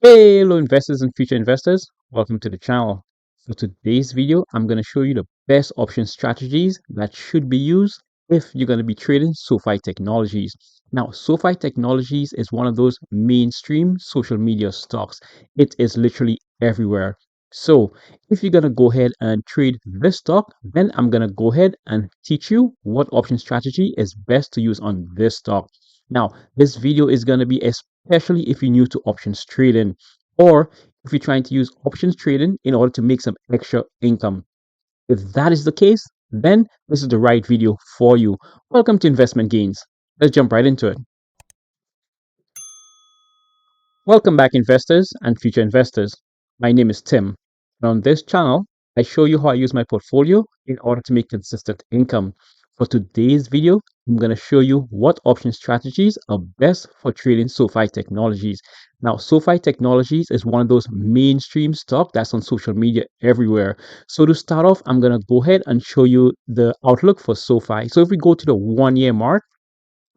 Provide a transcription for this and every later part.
Hey, hello investors and future investors. Welcome to the channel. For today's video, I'm going to show you the best option strategies that should be used if you're going to be trading SOFI Technologies. Now, SOFI Technologies is one of those mainstream social media stocks. It is literally everywhere. So, if you're going to go ahead and trade this stock, then I'm going to go ahead and teach you what option strategy is best to use on this stock. Now, this video is going to be especially if you're new to options trading or if you're trying to use options trading in order to make some extra income. If that is the case, then this is the right video for you. Welcome to Investment Gains. Let's jump right into it. Welcome back, investors and future investors. My name is Tim, and on this channel, I show you how I use my portfolio in order to make consistent income. For today's video, I'm going to show you what option strategies are best for trading SOFI Technologies. Now, SOFI Technologies is one of those mainstream stock that's on social media everywhere. So to start off, I'm going to go ahead and show you the outlook for SOFI. So if we go to the 1 year mark,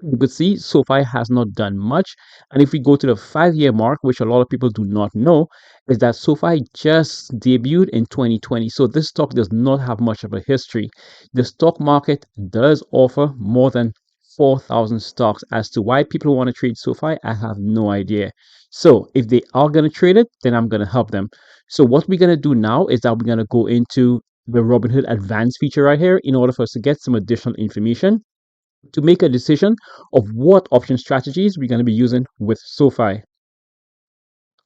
you could see SoFi has not done much. And if we go to the 5 year mark, which a lot of people do not know, is that SoFi just debuted in 2020. So this stock does not have much of a history. The stock market does offer more than 4,000 stocks. As to why people want to trade SoFi, I have no idea. So if they are going to trade it, then I'm going to help them. So what we're going to do now is that we're going to go into the Robinhood Advanced feature right here in order for us to get some additional information to make a decision of what option strategies we're going to be using with SoFi.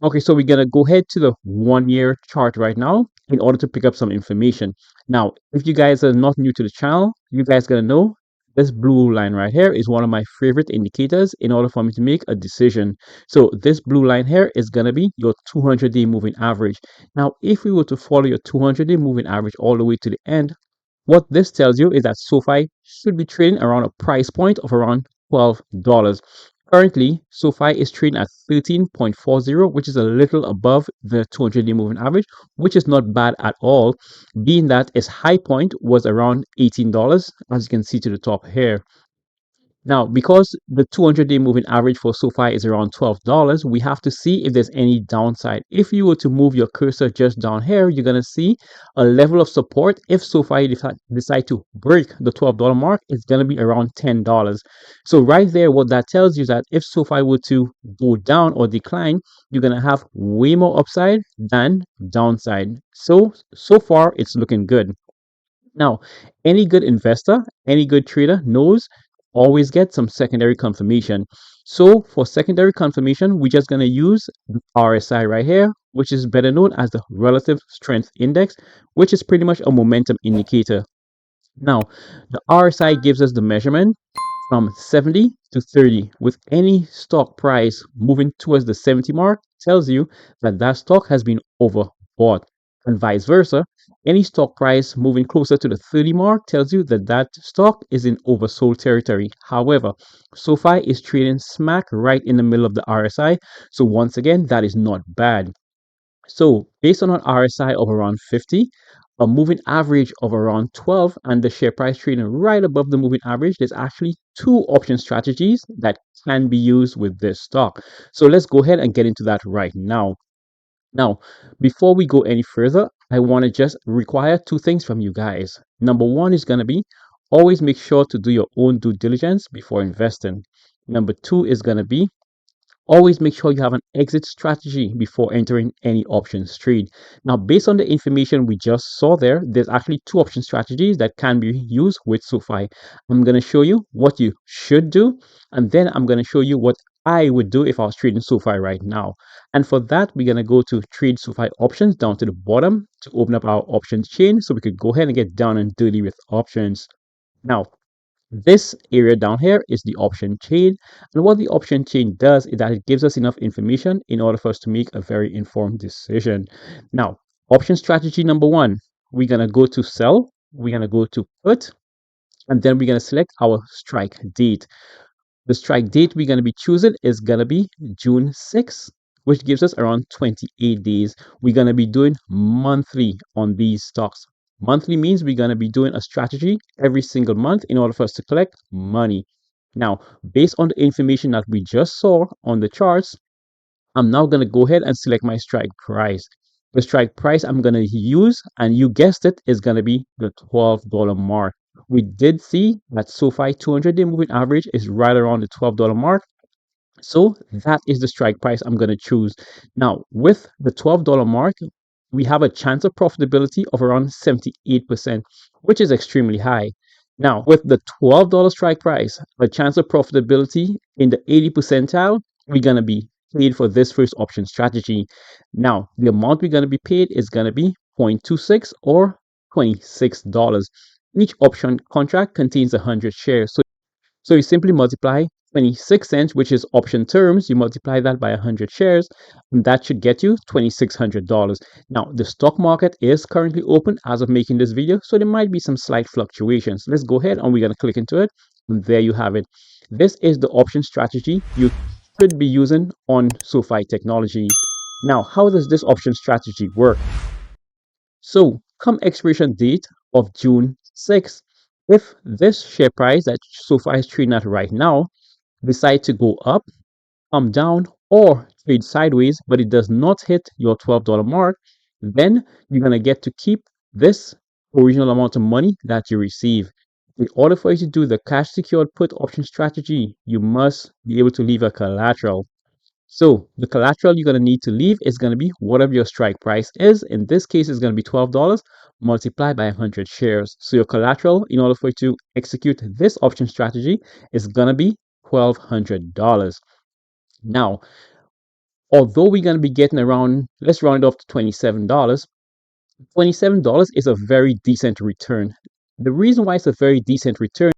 Okay, so we're going to go ahead to the 1 year chart right now in order to pick up some information. Now, if you guys are not new to the channel, you guys going to know this blue line right here is one of my favorite indicators in order for me to make a decision. So this blue line here is going to be your 200-day moving average. Now, if we were to follow your 200-day moving average all the way to the end, what this tells you is that SoFi should be trading around a price point of around $12. Currently, SoFi is trading at 13.40, which is a little above the 200-day moving average, which is not bad at all, being that its high point was around $18, as you can see to the top here. Now, because the 200-day moving average for SoFi is around $12, we have to see if there's any downside. If you were to move your cursor just down here, you're going to see a level of support. If SoFi decide to break the $12 mark, it's going to be around $10. So right there, what that tells you is that if SoFi were to go down or decline, you're going to have way more upside than downside. So far, it's looking good. Now, any good investor, any good trader knows always get some secondary confirmation. So for secondary confirmation, we're just going to use RSI right here, which is better known as the relative strength index, which is pretty much a momentum indicator. Now, the RSI gives us the measurement from 70 to 30, with any stock price moving towards the 70 mark tells you that that stock has been overbought, and vice versa. Any stock price moving closer to the 30 mark tells you that that stock is in oversold territory. However, SoFi is trading smack right in the middle of the RSI, so once again, that is not bad. So, based on an RSI of around 50, a moving average of around 12, and the share price trading right above the moving average, there's actually two option strategies that can be used with this stock. So, let's go ahead and get into that right now. Now, before we go any further, I want to just require two things from you guys. Number one is going to be always make sure to do your own due diligence before investing. Number two is going to be always make sure you have an exit strategy before entering any options trade. Now, based on the information we just saw there, there's actually two option strategies that can be used with SoFi. I'm going to show you what you should do, and then I'm going to show you what I would do if I was trading SoFi right now. And for that, we're going to go to trade SoFi options down to the bottom to open up our options chain so we could go ahead and get down and dirty with options. Now, this area down here is the option chain. And what the option chain does is that it gives us enough information in order for us to make a very informed decision. Now, option strategy number one, we're going to go to sell, we're going to go to put, and then we're going to select our strike date. The strike date we're going to be choosing is going to be June 6th, which gives us around 28 days. We're going to be doing monthly on these stocks. Monthly means we're going to be doing a strategy every single month in order for us to collect money. Now, based on the information that we just saw on the charts, I'm now going to go ahead and select my strike price. The strike price I'm going to use, and you guessed it, is going to be the $12 mark. We did see that SOFI 200-day moving average is right around the $12 mark. So that is the strike price I'm going to choose. Now, with the $12 mark, we have a chance of profitability of around 78%, which is extremely high. Now, with the $12 strike price, a chance of profitability in the 80 percentile, we're going to be paid for this first option strategy. Now, the amount we're going to be paid is going to be 0.26 or $26. Each option contract contains 100 shares. So you simply multiply 26 cents, which is option terms, you multiply that by 100 shares, and that should get you $2,600. Now, the stock market is currently open as of making this video, so there might be some slight fluctuations. Let's go ahead and we're going to click into it, and there you have it. This is the option strategy you should be using on SOFI Technologies. Now, how does this option strategy work? So, come expiration date of June 6th, if this share price that SOFI is trading at right now decide to go up, come down, or trade sideways, but it does not hit your $12 mark, then you're going to get to keep this original amount of money that you receive. In order for you to do the cash secured put option strategy, you must be able to leave a collateral. So the collateral you're going to need to leave is going to be whatever your strike price is. In this case, it's going to be $12 multiplied by 100 shares. So your collateral, in order for you to execute this option strategy, is going to be $1,200. Now, although we're going to be getting around, let's round it off to $27. $27 is a very decent return. The reason why it's a very decent return,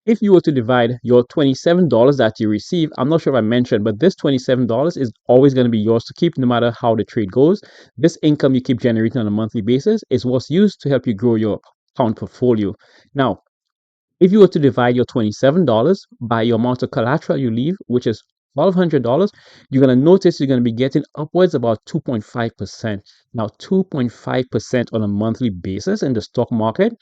if you were to divide your $27 that you receive, I'm not sure if I mentioned, but this $27 is always going to be yours to keep no matter how the trade goes. This income you keep generating on a monthly basis is what's used to help you grow your account portfolio. Now, if you were to divide your $27 by your amount of collateral you leave, which is $1,200, you're going to notice you're going to be getting upwards about 2.5%. Now, 2.5% on a monthly basis in the stock market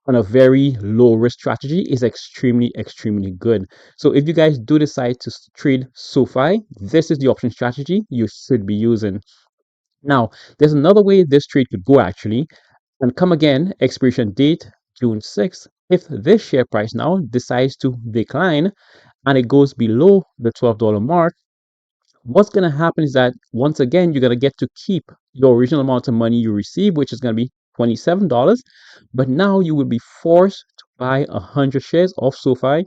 on a very low risk strategy is extremely, extremely good. So if you guys do decide to trade SOFI, this is the option strategy you should be using. Now, there's another way this trade could go actually, and come again, expiration date June 6th. If this share price now decides to decline and it goes below the $12 mark, what's going to happen is that once again, you're going to get to keep your original amount of money you receive, which is going to be $27. But now you will be forced to buy 100 shares of SOFI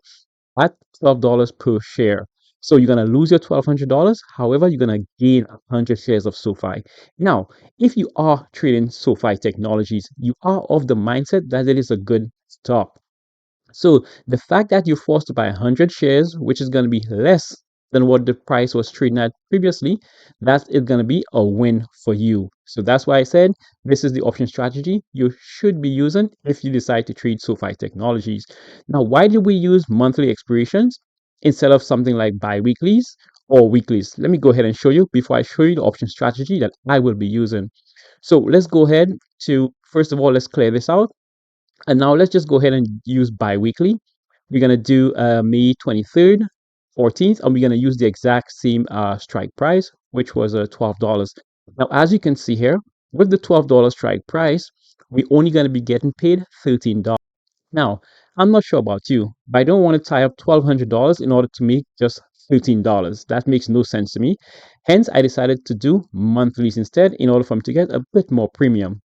at $12 per share. So you're going to lose your $1,200. However, you're going to gain 100 shares of SOFI. Now, if you are trading SOFI Technologies, you are of the mindset that it is a good stock. So the fact that you're forced to buy 100 shares, which is going to be less than what the price was trading at previously, that is going to be a win for you. So that's why I said this is the option strategy you should be using if you decide to trade SOFI Technologies. Now, why do we use monthly expirations instead of something like bi-weeklies or weeklies? Let me go ahead and show you before I show you the option strategy that I will be using. So let's go ahead to, first of all, let's clear this out. And now let's just go ahead and use bi-weekly. We're going to do May 23rd, 14th, and we're going to use the exact same strike price, which was $12. Now, as you can see here, with the $12 strike price, we're only going to be getting paid $13. Now, I'm not sure about you, but I don't want to tie up $1,200 in order to make just $13. That makes no sense to me. Hence, I decided to do monthlies instead in order for me to get a bit more premium.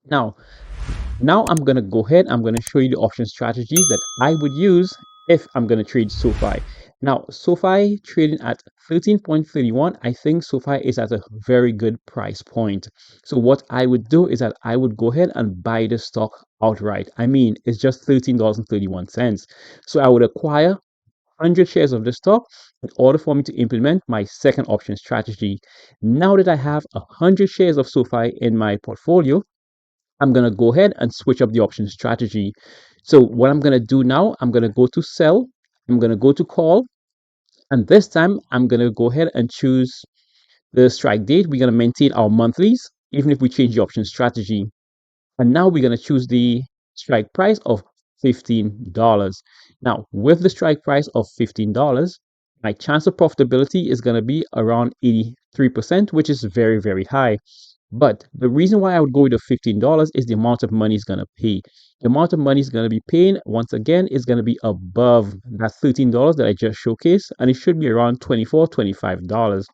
Now I'm going to go ahead, I'm going to show you the option strategies that I would use if I'm going to trade SOFI. Now, SOFI trading at 13.31, I think SOFI is at a very good price point. So what I would do is that I would go ahead and buy the stock outright. I mean, it's just $13.31. So I would acquire 100 shares of the stock in order for me to implement my second option strategy. Now that I have 100 shares of SOFI in my portfolio, I'm going to go ahead and switch up the option strategy. So what I'm going to do now, I'm going to go to sell, I'm going to go to call, and this time I'm going to go ahead and choose the strike date. We're going to maintain our monthlies, even if we change the option strategy. And now we're going to choose the strike price of $15. Now, with the strike price of $15, my chance of profitability is going to be around 83%, which is very, very high. But the reason why I would go with the $15 is the amount of money it's going to pay. The amount of money it's going to be paying, once again, is going to be above that $13 that I just showcased, and it should be around $24, $25.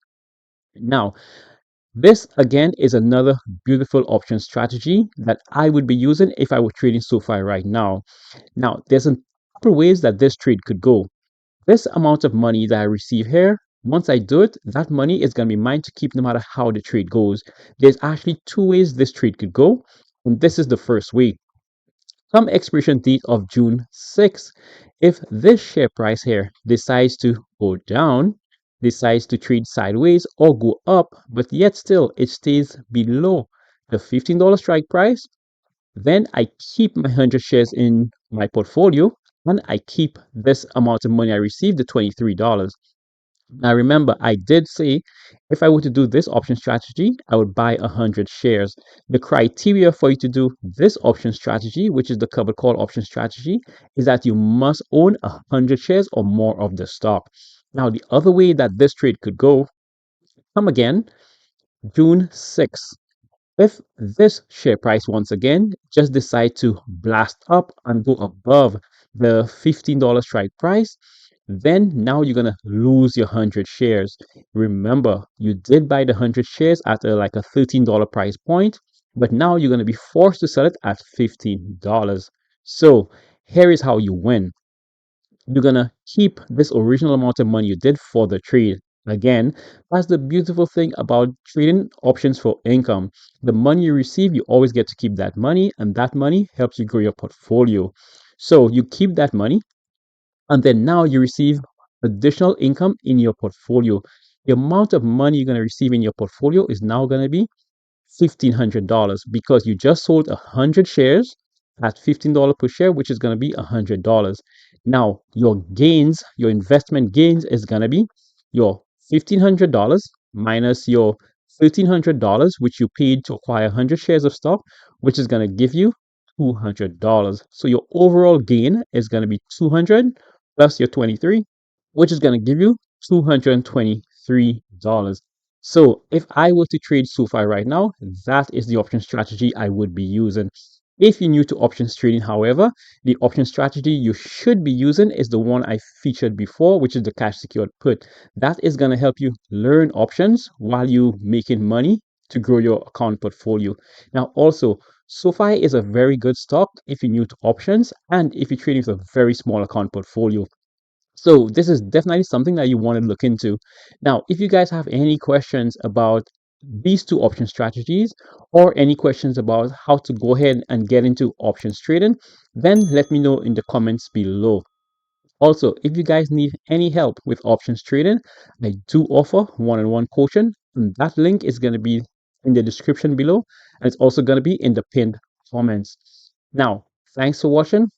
Now, this again is another beautiful option strategy that I would be using if I were trading SoFi right now. Now, there's a couple ways that this trade could go. This amount of money that I receive here, once I do it, that money is going to be mine to keep no matter how the trade goes. There's actually two ways this trade could go, and this is the first way. Come expiration date of June 6th, if this share price here decides to go down, decides to trade sideways or go up, but yet still it stays below the $15 strike price, then I keep my 100 shares in my portfolio and I keep this amount of money I received, the $23. Now remember, I did say if I were to do this option strategy, I would buy 100 shares. The criteria for you to do this option strategy, which is the covered call option strategy, is that you must own 100 shares or more of the stock. Now, the other way that this trade could go, come again, June 6th. If this share price once again just decide to blast up and go above the $15 strike price, then now you're gonna lose your 100 shares. Remember, you did buy the 100 shares at like a $13 price point, but now you're gonna be forced to sell it at $15. So here is how you win. You're gonna keep this original amount of money you did for the trade. Again, that's the beautiful thing about trading options for income. The money you receive, you always get to keep that money, and that money helps you grow your portfolio. So you keep that money, and then now you receive additional income in your portfolio. The amount of money you're going to receive in your portfolio is now going to be $1,500 because you just sold 100 shares at $15 per share, which is going to be $100. Now, your gains, your investment gains is going to be your $1,500 minus your $1,300, which you paid to acquire 100 shares of stock, which is going to give you $200. So your overall gain is going to be 200 plus your 23, which is going to give you $223. So if I were to trade SoFi right now, that is the option strategy I would be using. If you're new to options trading, however, the option strategy you should be using is the one I featured before, which is the cash secured put. That is going to help you learn options while you making money to grow your account portfolio. Now, also, SoFi is a very good stock if you're new to options and if you're trading with a very small account portfolio. So this is definitely something that you want to look into. Now, if you guys have any questions about these two option strategies or any questions about how to go ahead and get into options trading, then let me know in the comments below. Also, if you guys need any help with options trading, I do offer one-on-one coaching, and that link is going to be in the description below, and it's also going to be in the pinned comments. Now, thanks for watching.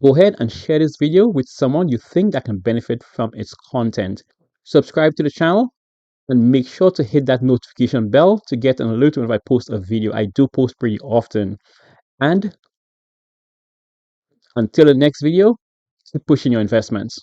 Go ahead and share this video with someone you think that can benefit from its content. Subscribe to the channel and make sure to hit that notification bell to get an alert when I post a video. I do post pretty often. And until the next video, keep pushing your investments.